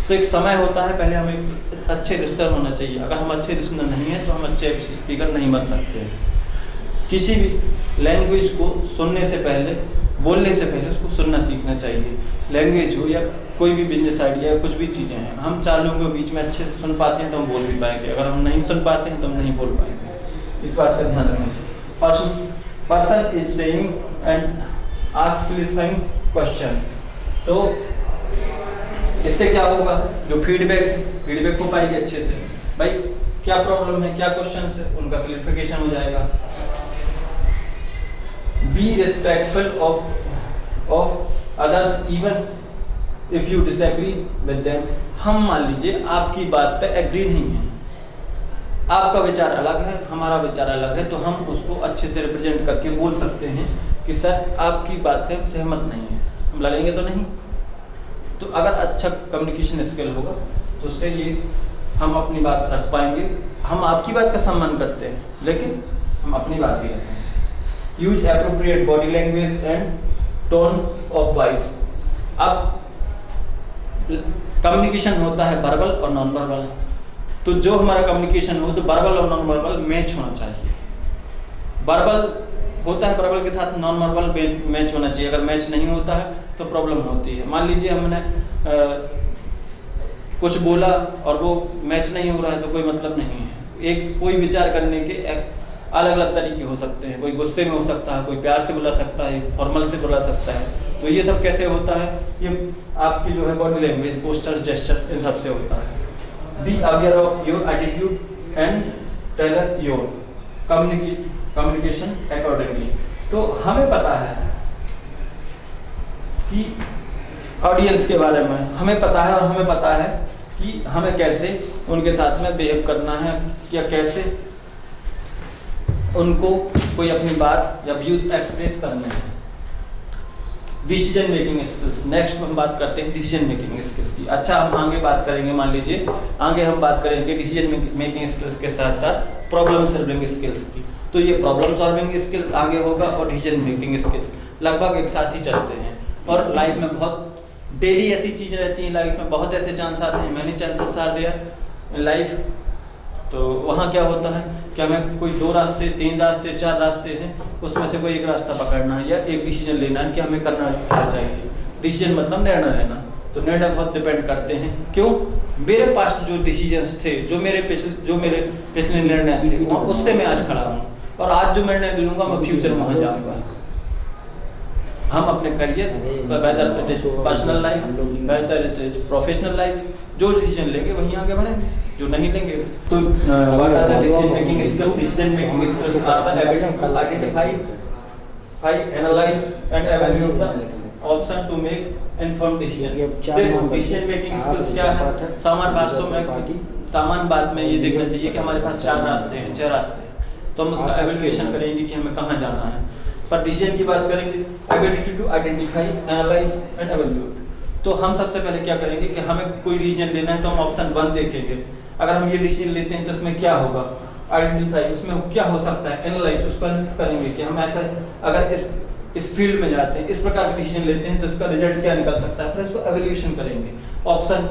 तो एक समय होता है, पहले हमें अच्छे लिसनर होना चाहिए। अगर हम अच्छे लिसनर नहीं हैं तो हम अच्छे स्पीकर नहीं बन सकते हैं। किसी भी लैंग्वेज को सुनने से पहले, बोलने से पहले उसको सुनना सीखना चाहिए। लैंग्वेज हो या कोई भी बिजनेस आइडिया या कुछ भी चीज़ें हैं, हम 4 लोगों के बीच में अच्छे से सुन पाते हैं तो हम बोल भी पाएंगे, अगर हम नहीं सुन पाते हैं तो हम नहीं बोल पाएंगे। इस बात का ध्यान रखेंगे। Person is saying and ask clarifying question. तो इससे क्या होगा, जो फीडबैक हो पाएगी अच्छे से, भाई क्या प्रॉब्लम है, क्या क्वेश्चन है, उनका क्लियरिफिकेशन हो जाएगा। Be respectful of others even if you disagree with them. हम मान लीजिए आपकी बात पे एग्री नहीं है, आपका विचार अलग है, हमारा विचार अलग है, तो हम उसको अच्छे से रिप्रेजेंट करके बोल सकते हैं कि सर आपकी बात से हम सहमत नहीं है। हम लड़ेंगे तो नहीं। तो अगर अच्छा कम्युनिकेशन स्किल होगा तो उससे ये हम अपनी बात रख पाएंगे। हम आपकी बात का सम्मान करते हैं, लेकिन हम अपनी बात भी रखते हैं। Use appropriate body language and tone of voice. अब कम्युनिकेशन होता है वर्बल और नॉन वर्बल, तो जो हमारा कम्युनिकेशन हो तो वर्बल और नॉन वर्बल मैच होना चाहिए। वर्बल होता है, वर्बल के साथ नॉन वर्बल मैच होना चाहिए। अगर मैच नहीं होता है तो प्रॉब्लम होती है। मान लीजिए हमने कुछ बोला और वो मैच नहीं हो रहा है तो कोई मतलब नहीं है। एक कोई विचार करने के अलग अलग तरीके हो सकते हैं, कोई गुस्से में हो सकता है, कोई प्यार से बुला सकता है, फॉर्मल से बुला सकता है। तो ये सब कैसे होता है, ये आपकी जो है बॉडी लैंग्वेज, पोस्चर्स, जेस्चर्स, इन सब से होता है। Be aware of your attitude and tailor your communication accordingly. तो हमें पता है कि ऑडियंस के बारे में हमें पता है, और हमें पता है कि हमें कैसे उनके साथ में बिहेव करना है, या कैसे उनको कोई अपनी बात या व्यूज एक्सप्रेस करने हैं। डिसीजन मेकिंग स्किल्स, नेक्स्ट हम बात करते हैं डिसीजन मेकिंग स्किल्स की। अच्छा, हम आगे बात करेंगे, मान लीजिए आगे हम बात करेंगे डिसीजन मेकिंग स्किल्स के साथ साथ प्रॉब्लम सॉल्विंग स्किल्स की। तो ये प्रॉब्लम सॉल्विंग स्किल्स आगे होगा और डिसीजन मेकिंग स्किल्स लगभग एक साथ ही चलते हैं। और लाइफ में बहुत डेली ऐसी चीज़ें रहती हैं, लाइफ में बहुत ऐसे चांस आते हैं, मैंने चांसेस आर देयर लाइफ। तो वहाँ क्या होता है कि हमें कोई 2 रास्ते, 3 रास्ते, 4 रास्ते हैं, उसमें से कोई एक रास्ता पकड़ना है या एक डिसीजन लेना है कि हमें करना क्या चाहिए। डिसीजन मतलब निर्णय लेना। तो निर्णय बहुत डिपेंड करते हैं। क्यों? मेरे पास जो डिसीजंस थे, जो मेरे पिछले निर्णय थे, उससे मैं आज खड़ा हूँ, और आज जो निर्णय लूँगा मैं फ्यूचर में वहाँ जाऊँगा। हम अपने करियर, बेहतर पर्सनल लाइफ, बेहतर प्रोफेशनल लाइफ, जो डिसीजन लेंगे वहीं आगे बढ़ेंगे, जो नहीं लेंगे तो what are the decision making skills? Decision making skills are the ability to identify, analyse and evaluate the option to make informed decision. देखो, डिसीजन मेकिंग स्किल्स क्या है? सामान्य बात में ये देखना चाहिए कि हमारे पास 4 रास्ते हैं, 6 रास्ते हैं, तो हम उसका एवेल्युएशन करेंगे कि हमें कहाँ जाना है। पर डिसीजन की बात करेंगे, ability to identify, analyse and evaluate. तो हम सबसे पहले क्या करेंगे कि हमें कोई डिसीजन लेना है तो हम ऑप्शन 1 देखेंगे। अगर हम ये डिसीजन लेते हैं तो इसमें क्या होगा, आइडेंटिफाई, उसमें क्या हो सकता है, एनालाइज, उसको एनालिसिस करेंगे कि हम ऐसा अगर इस फील्ड में जाते हैं, इस प्रकार का डिसीजन लेते हैं तो इसका रिजल्ट क्या निकल सकता है, फिर इसको एवैल्यूएशन करेंगे ऑप्शन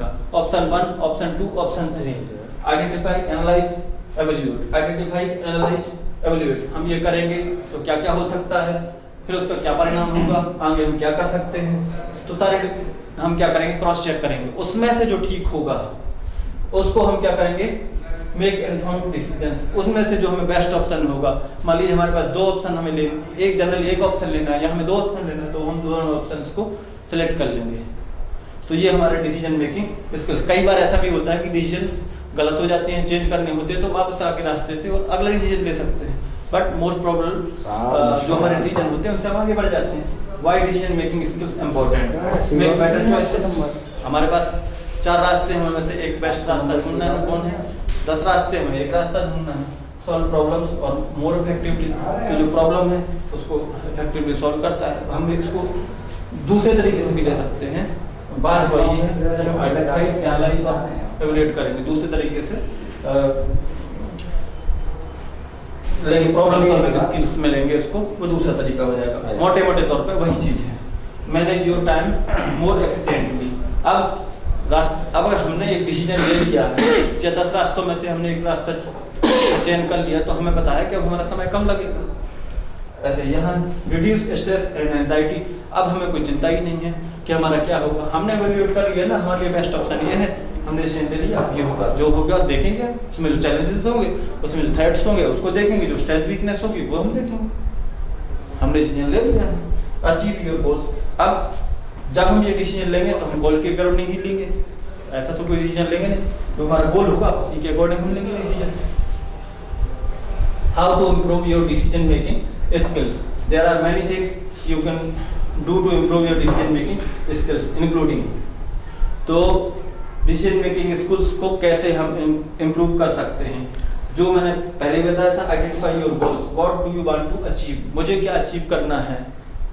का, option 1, option 2, option 3, identify, analyse, एवैल्यूएट, identify, analyse, एवैल्यूएट। हम ये करेंगे तो क्या क्या हो सकता है, फिर उसका क्या परिणाम होगा, आगे हम क्या कर सकते हैं। तो सारे हम क्या करेंगे, क्रॉस चेक करेंगे, उसमें से जो ठीक होगा उसको हम क्या करेंगे, मेक इन्फॉर्म्ड डिसीजंस। उसमें से जो हमें बेस्ट ऑप्शन होगा, मान लीजिए हमारे पास 2 ऑप्शन हमें एक जनरली एक ऑप्शन लेना है या हमें 2 ऑप्शन लेना है, तो हम दोनों ऑप्शंस को सिलेक्ट कर लेंगे। तो ये हमारे डिसीजन मेकिंग स्किल्स। कई बार ऐसा भी होता है कि डिसीजंस गलत हो जाते हैं, चेंज करने होते हैं, तो वापस आके रास्ते से और अगला डिसीजन ले सकते हैं। बट मोस्ट प्रोबेबल जो हमारे डिसीजन होते हैं उनसे हम आगे बढ़ जाते हैं। Why decision making skills important? Make better choices. हमारे पास 4 रास्ते हैं, उनमें से एक बेस्ट रास्ता ढूंढना है। कौन है? 10 रास्ते में एक रास्ता ढूंढना है। सॉल्व प्रॉब्लम्स और मोर इफेक्टिवली, तो जो प्रॉब्लम है उसको इफेक्टिवली सॉल्व करता है। हम इसको दूसरे तरीके से भी ले सकते हैं। बात वही है, हम आइडेंटिफाई, एनालाइज, एवैल्यूएट करेंगे दूसरे तरीके से, लेकिन प्रॉब्लम सॉल्विंग स्किल्स में लेंगे उसको, वो दूसरा तरीका हो जाएगा। मोटे मोटे तौर पे वही चीज है। Manage your time more efficiently. अब अगर हमने एक डिसीजन ले लिया है या 10 रास्तों में से हमने एक रास्ता चयन कर लिया, तो हमें पता है कि अब हमारा समय कम लगेगा। ऐसे यहाँ रिड्यूस स्ट्रेस एंड एंजाइटी। अब हमें कोई चिंता ही नहीं है कि हमारा क्या होगा, हमने एवैल्यूएट कर लिया ना, हमारे बेस्ट ऑप्शन ये है, हमने डिसीजन ले लिया, अब ये होगा, जो होगा देखेंगे, उसमें जो चैलेंजेस होंगे, उसमें जो थ्रेट्स होंगे उसको देखेंगे, जो स्ट्रेंथ वीकनेस होगी वो हम देखेंगे। हमने डिसीजन ले लिया, अचीव योर गोल्स। अब जब हम ये डिसीजन लेंगे तो हम गोल के अकॉर्डिंग ही लेंगे, ऐसा तो कोई डिसीजन लेंगे नहीं, जो हमारा गोल होगा उसी के अकॉर्डिंग हम लेंगे decision. How to improve your decision making skills, there are many things you can do to improve your decision making skills including. तो डिसीजन मेकिंग स्किल्स को कैसे हम इम्प्रूव कर सकते हैं, जो मैंने पहले बताया था, identify your goals, what do you want to achieve, मुझे क्या अचीव करना है,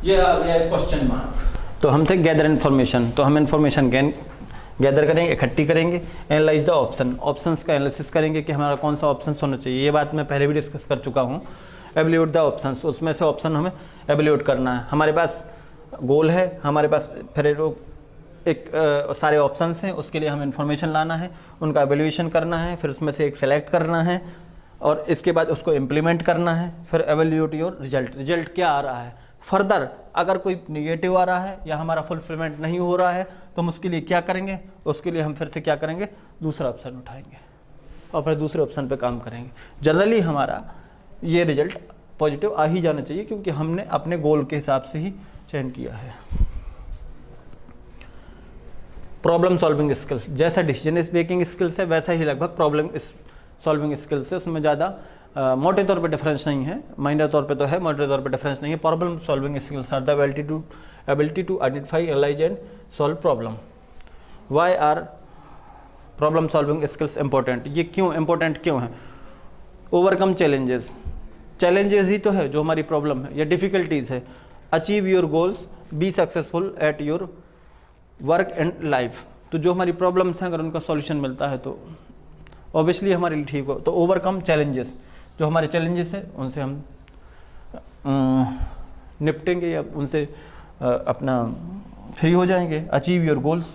ये आ गया क्वेश्चन मार्क। तो हम थे गैदर इन्फॉर्मेशन, तो हम इन्फॉर्मेशन गैदर करेंगे, इकट्ठी करेंगे, एनालाइज द ऑप्शंस का एनालिसिस करेंगे कि हमारा कौन सा ऑप्शन होना चाहिए, ये बात मैं पहले भी डिस्कस कर चुका हूँ। एवेल्यूएट द ऑप्शंस, उसमें से ऑप्शन हमें एवेल्यूएट करना है। हमारे पास गोल है, हमारे पास फिर एक सारे ऑप्शंस हैं, उसके लिए हमें इन्फॉर्मेशन लाना है, उनका एवेल्यूएशन करना है, फिर उसमें से एक सेलेक्ट करना है और इसके बाद उसको इम्प्लीमेंट करना है, फिर एवेल्यूएट योर रिजल्ट क्या आ रहा है। फर्दर अगर कोई निगेटिव आ रहा है या हमारा फुलफिलमेंट नहीं हो रहा है तो हम उसके लिए क्या करेंगे, उसके लिए हम फिर से क्या करेंगे, दूसरा ऑप्शन उठाएंगे और फिर दूसरे ऑप्शन पे काम करेंगे। जनरली हमारा ये रिजल्ट पॉजिटिव आ ही जाना चाहिए क्योंकि हमने अपने गोल के हिसाब से ही चयन किया है। प्रॉब्लम सॉल्विंग स्किल्स, जैसा डिसीजन मेकिंग स्किल्स है वैसा ही लगभग प्रॉब्लम सॉल्विंग स्किल्स है, उसमें ज़्यादा मोटे तौर पे डिफरेंस नहीं है, माइनर तौर पे तो है, मोटे तौर पे डिफरेंस नहीं है। Problem solving skills are the ability to identify, analyse and solve problem. Why are problem solving skills important, ये क्यों इंपॉर्टेंट क्यों है। ओवरकम चैलेंजेस ही तो है जो हमारी प्रॉब्लम है या डिफ़िकल्टीज़ है। Achieve your goals, B successful at your work and life, तो जो हमारी प्रॉब्लम्स हैं अगर उनका सॉल्यूशन मिलता है तो ऑब्वियसली हमारे लिए ठीक हो। तो ओवरकम चैलेंजेस, जो हमारे चैलेंजेस हैं उनसे हम निपटेंगे या उनसे अपना फ्री हो जाएंगे। अचीव योर गोल्स,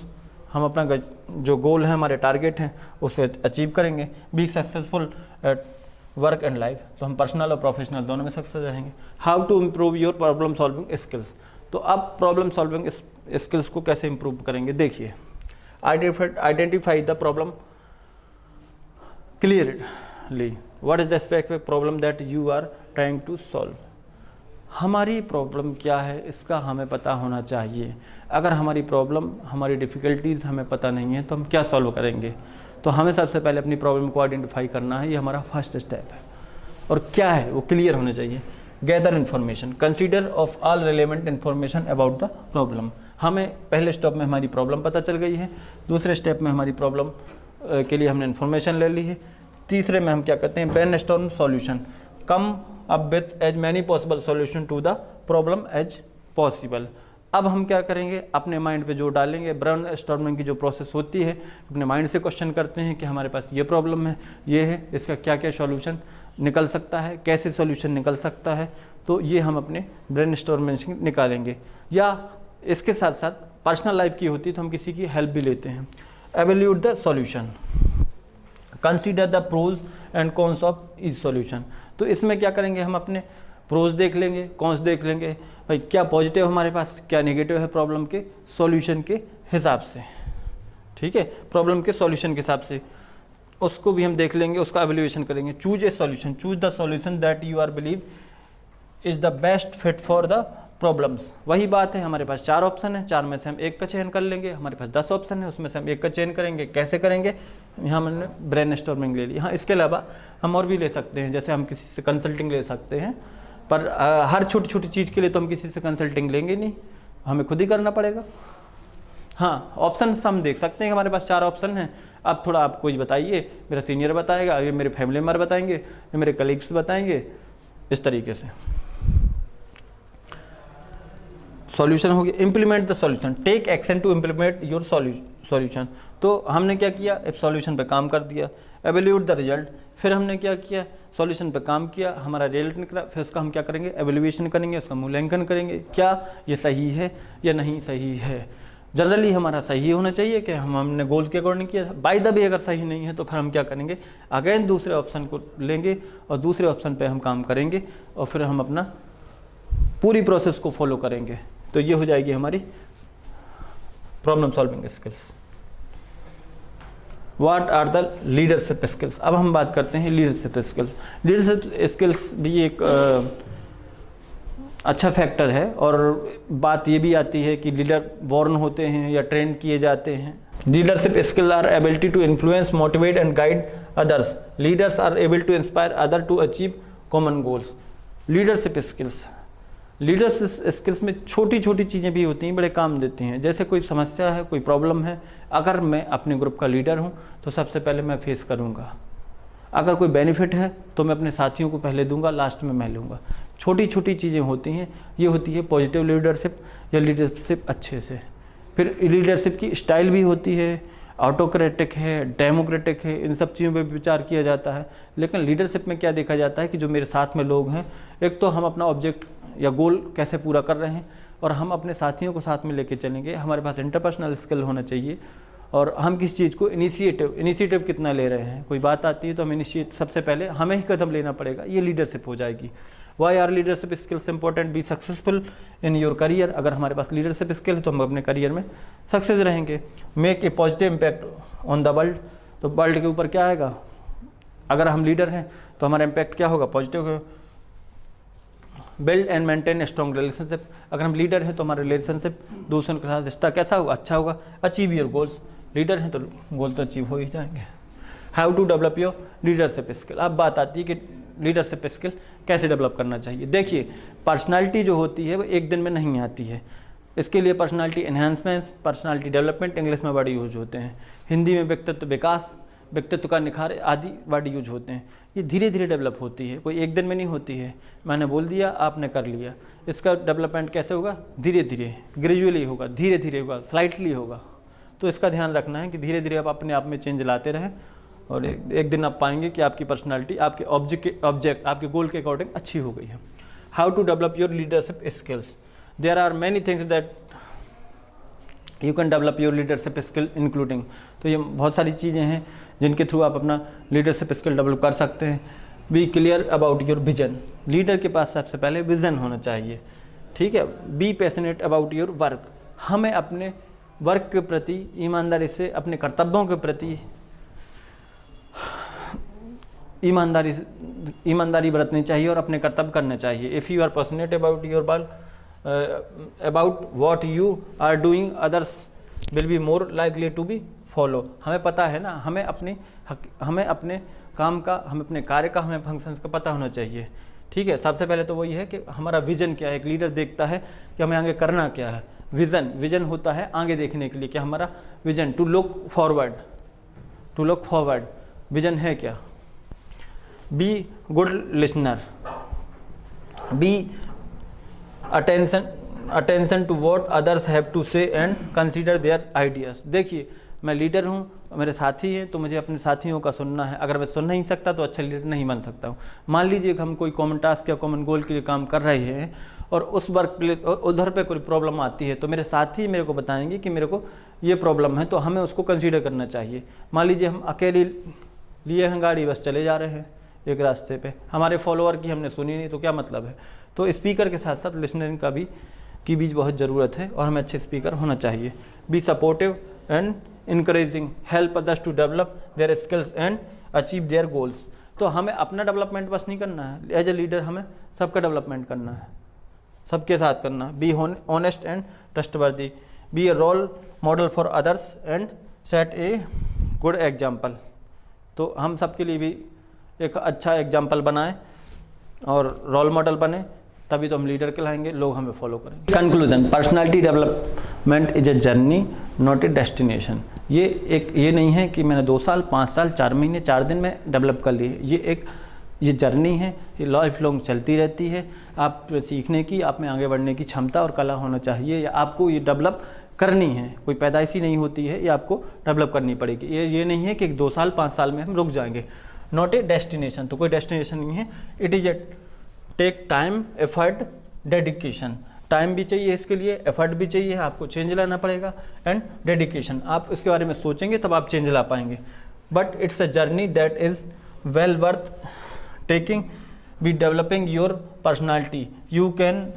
हम अपना जो गोल है, हमारे टारगेट हैं, उसे अचीव करेंगे। Be successful at work and life, तो हम पर्सनल और प्रोफेशनल दोनों में सक्सेस रहेंगे। How to improve your problem solving skills, तो अब प्रॉब्लम सॉल्विंग स्किल्स को कैसे इम्प्रूव करेंगे, देखिए। Identify the problem clearly, what is the specific problem that you are trying to solve. हमारी प्रॉब्लम क्या है इसका हमें पता होना चाहिए। अगर हमारी प्रॉब्लम, हमारी डिफ़िकल्टीज़ हमें पता नहीं है तो हम क्या सॉल्व करेंगे। तो हमें सबसे पहले अपनी प्रॉब्लम को आइडेंटिफाई करना है, ये हमारा फर्स्ट स्टेप है। और क्या है वो क्लियर होना चाहिए। Gather information, consider of all relevant information about the problem. हमें पहले स्टेप में हमारी प्रॉब्लम पता चल गई है, दूसरे स्टेप में हमारी प्रॉब्लम के लिए हमने इन्फॉर्मेशन ले ली है, तीसरे में हम क्या करते हैं, brainstorm solution, come up with as many possible solution to the problem as possible. अब हम क्या करेंगे, अपने माइंड पे जोर डालेंगे। ब्रेनस्टॉर्मिंग की जो प्रोसेस होती है, अपने माइंड से क्वेश्चन करते हैं कि हमारे पास ये प्रॉब्लम है, ये है, इसका क्या क्या सॉल्यूशन निकल सकता है, कैसे सॉल्यूशन निकल सकता है। तो ये हम अपने ब्रेनस्टॉर्मिंग से निकालेंगे। या इसके साथ साथ पर्सनल लाइफ की होती है तो हम किसी की हेल्प भी लेते हैं। Evaluate the solution, consider the pros and cons of each solution. तो इसमें क्या करेंगे, हम अपने प्रोज देख लेंगे, कॉन्स देख लेंगे, भाई क्या पॉजिटिव हमारे पास, क्या नेगेटिव है प्रॉब्लम के सॉल्यूशन के हिसाब से। ठीक है, प्रॉब्लम के सॉल्यूशन के हिसाब से उसको भी हम देख लेंगे, उसका एवेल्यूएशन करेंगे। Choose a solution, choose the solution that you are believe is the best fit for the problems. वही बात है, हमारे पास 4 ऑप्शन है, 4 में से हम एक का चयन कर लेंगे। हमारे पास 10 ऑप्शन है, उसमें से हम एक का चयन करेंगे। कैसे करेंगे, यहाँ हमने ब्रेनस्टॉर्मिंग ले ली। हाँ, इसके अलावा हम और भी ले सकते हैं, जैसे हम किसी से कंसल्टिंग ले सकते हैं, पर हर छोटी छोटी चीज़ के लिए तो हम किसी से कंसल्टिंग लेंगे नहीं, हमें खुद ही करना पड़ेगा। हाँ, ऑप्शन हम देख सकते हैं, हमारे पास 4 ऑप्शन हैं। अब थोड़ा आप कोई बताइए, मेरा सीनियर बताएगा, ये मेरे फैमिली मेम्बर बताएंगे, ये मेरे कलीग्स बताएंगे, इस तरीके से। सॉल्यूशन हो गया। Implement the solution, take action to implement your solution. तो हमने क्या किया, एक सॉल्यूशन पे काम कर दिया। एवेल्यूट द रिजल्ट, फिर हमने क्या किया, सॉल्यूशन पे काम किया, हमारा रिजल्ट निकला, फिर उसका हम क्या करेंगे, एवेल्यूएशन करेंगे, उसका मूल्यांकन करेंगे, क्या ये सही है या नहीं सही है। जनरली हमारा सही होना चाहिए कि हमने गोल के अकॉर्डिंग किया। बाय द वे अगर सही नहीं है तो फिर हम क्या करेंगे, अगेन दूसरे ऑप्शन को लेंगे और दूसरे ऑप्शन पे हम काम करेंगे और फिर हम अपना पूरी प्रोसेस को फॉलो करेंगे। तो ये हो जाएगी हमारी problem solving skills. What are the leadership skills, अब हम बात करते हैं लीडरशिप स्किल्स। लीडरशिप स्किल्स भी एक अच्छा फैक्टर है। और बात ये भी आती है कि लीडर बॉर्न होते हैं या ट्रेन किए जाते हैं। Leadership skill are ability to influence, motivate and guide others. Leaders are able to inspire other to achieve common goals. Leadership skills में छोटी छोटी चीज़ें भी होती हैं, बड़े काम देती हैं। जैसे कोई समस्या है, कोई प्रॉब्लम है, अगर मैं अपने ग्रुप का लीडर हूँ तो सबसे पहले मैं फेस करूँगा। अगर कोई बेनिफिट है तो मैं अपने साथियों को पहले दूंगा, लास्ट में मैं लूँगा। छोटी छोटी चीज़ें होती हैं, ये होती है पॉजिटिव लीडरशिप या लीडरशिप अच्छे से। फिर लीडरशिप की स्टाइल भी होती है, ऑटोक्रेटिक है, डेमोक्रेटिक है, इन सब चीज़ों पे विचार किया जाता है। लेकिन लीडरशिप में क्या देखा जाता है कि जो मेरे साथ में लोग हैं, एक तो हम अपना ऑब्जेक्ट या गोल कैसे पूरा कर रहे हैं और हम अपने साथियों को साथ में लेके चलेंगे। हमारे पास इंटरपर्सनल स्किल होना चाहिए और हम किस चीज़ को इनिशिएटिव कितना ले रहे हैं। कोई बात आती है तो हम सबसे पहले हमें ही कदम लेना पड़ेगा, ये लीडरशिप हो जाएगी। Why are leadership skills important? Be successful in your career. अगर हमारे पास लीडरशिप स्किल है तो हम अपने करियर में सक्सेस रहेंगे। Make a positive impact on the world. तो वर्ल्ड के ऊपर क्या आएगा? अगर हम लीडर हैं तो हमारा इम्पैक्ट क्या होगा? पॉजिटिव होगा। Build and maintain strong relationship. अगर हम लीडर हैं तो हमारा रिलेशनशिप दूसरों के साथ रिश्ता कैसा होगा? अच्छा होगा। Achieve your goals. लीडर हैं तो गोल तो अचीव हो ही जाएंगे। How to develop your leadership skill. अब बात आती है कि लीडरशिप स्किल कैसे डेवलप करना चाहिए। देखिए, पर्सनालिटी जो होती है वो एक दिन में नहीं आती है। इसके लिए personality enhancement, personality development English में वर्ड यूज होते हैं। हिंदी में व्यक्तित्व विकास, व्यक्तित्व का निखार आदि वर्ड यूज होते हैं। ये धीरे धीरे डेवलप होती है, कोई एक दिन में नहीं होती है। मैंने बोल दिया, आपने कर लिया। इसका डेवलपमेंट कैसे होगा? धीरे धीरे, ग्रेजुअली होगा, धीरे धीरे होगा, स्लाइटली होगा। तो इसका ध्यान रखना है कि धीरे धीरे आप अपने आप में चेंज लाते रहें और एक दिन आप पाएंगे कि आपकी पर्सनालिटी आपके ऑब्जेक्ट आपके गोल के अकॉर्डिंग अच्छी हो गई है। How to develop your leadership skills. There are many things that you can develop your leadership skill including. तो ये बहुत सारी चीज़ें हैं जिनके थ्रू आप अपना लीडरशिप स्किल डेवलप कर सकते हैं। Be clear about your vision. Leader के पास सबसे पहले विजन होना चाहिए, ठीक है। Be passionate about your work. हमें अपने वर्क के प्रति ईमानदारी से, अपने कर्तव्यों के प्रति ईमानदारी बरतनी चाहिए और अपने कर्तव्य करने चाहिए। If you are passionate about your work, about what you are doing, others will be more likely to be follow. हमें पता है ना, हमें अपने काम का, हमें अपने कार्य का, हमें फंक्शंस का पता होना चाहिए, ठीक है। सबसे पहले तो वही है कि हमारा विजन क्या है। एक लीडर देखता है कि हमें आगे करना क्या है। विजन होता है आगे देखने के लिए कि हमारा vision, to look forward, vision है क्या। Be good listener. Be attention to what others have to say and consider their ideas. देखिए, मैं लीडर हूँ, मेरे साथी हैं, तो मुझे अपने साथियों का सुनना है। अगर मैं सुन नहीं सकता तो अच्छा लीडर नहीं बन सकता हूँ। मान लीजिए कि हम कोई कॉमन टास्क या कॉमन गोल के लिए काम कर रहे हैं और उस वर्क के लिए उधर पे कोई प्रॉब्लम आती है, तो मेरे साथी मेरे को बताएंगे कि मेरे को ये प्रॉब्लम है, तो हमें उसको कंसीडर करना चाहिए। मान लीजिए हम अकेले लिए हैं गाड़ी, बस चले जा रहे हैं एक रास्ते पे, हमारे फॉलोअर की हमने सुनी नहीं, तो क्या मतलब है। तो स्पीकर के साथ साथ लिसनरिंग की भी बहुत ज़रूरत है और हमें अच्छे स्पीकर होना चाहिए। Be supportive and encouraging, help others to develop their skills and achieve their goals। तो हमें अपना डेवलपमेंट बस नहीं करना है, एज ए लीडर हमें सबका डेवलपमेंट करना है, सबके साथ करना। Be honest and trustworthy. Be a role model for others and set a good example. तो हम सबके लिए भी एक अच्छा एग्जाम्पल बनाएं और रोल मॉडल बने, तभी तो हम लीडर कहलाएंगे, लोग हमें फॉलो करेंगे। Conclusion, personality development is a journey not a destination. ये नहीं है कि मैंने 2 साल, 5 साल, 4 महीने, 4 दिन में डेवलप कर ली। ये जर्नी है, ये लाइफ लॉन्ग चलती रहती है। आप सीखने की, आप में आगे बढ़ने की क्षमता और कला होना चाहिए, या आपको ये डेवलप करनी है। कोई पैदाइशी नहीं होती है, ये आपको डेवलप करनी पड़ेगी। ये नहीं है कि 2 साल, 5 साल में हम रुक जाएंगे। नॉट ए डेस्टिनेशन, तो कोई डेस्टिनेशन नहीं है। It is a take time, effort, dedication. Time भी चाहिए इसके लिए, एफर्ट भी चाहिए, आपको चेंज लाना पड़ेगा, एंड डेडिकेशन। आप इसके बारे में सोचेंगे तब आप चेंज ला पाएंगे। But it's a journey that is well worth taking. Be developing your personality. You can,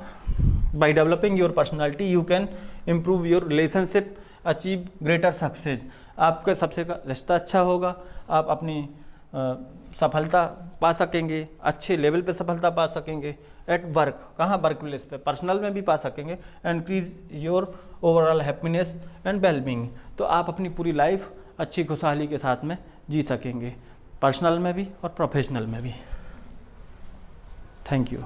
by developing your personality you can improve your relationship, achieve greater success. आपका सबसे का रिश्ता अच्छा होगा, आप अपनी सफलता पा सकेंगे, अच्छे लेवल पे सफलता पा सकेंगे। एट वर्क, कहाँ, वर्क प्लेस पे, पर्सनल में भी पा सकेंगे। Increase your overall happiness and wellbeing, तो आप अपनी पूरी लाइफ अच्छी खुशहाली के साथ में जी सकेंगे, पर्सनल में भी और प्रोफेशनल में भी। Thank you.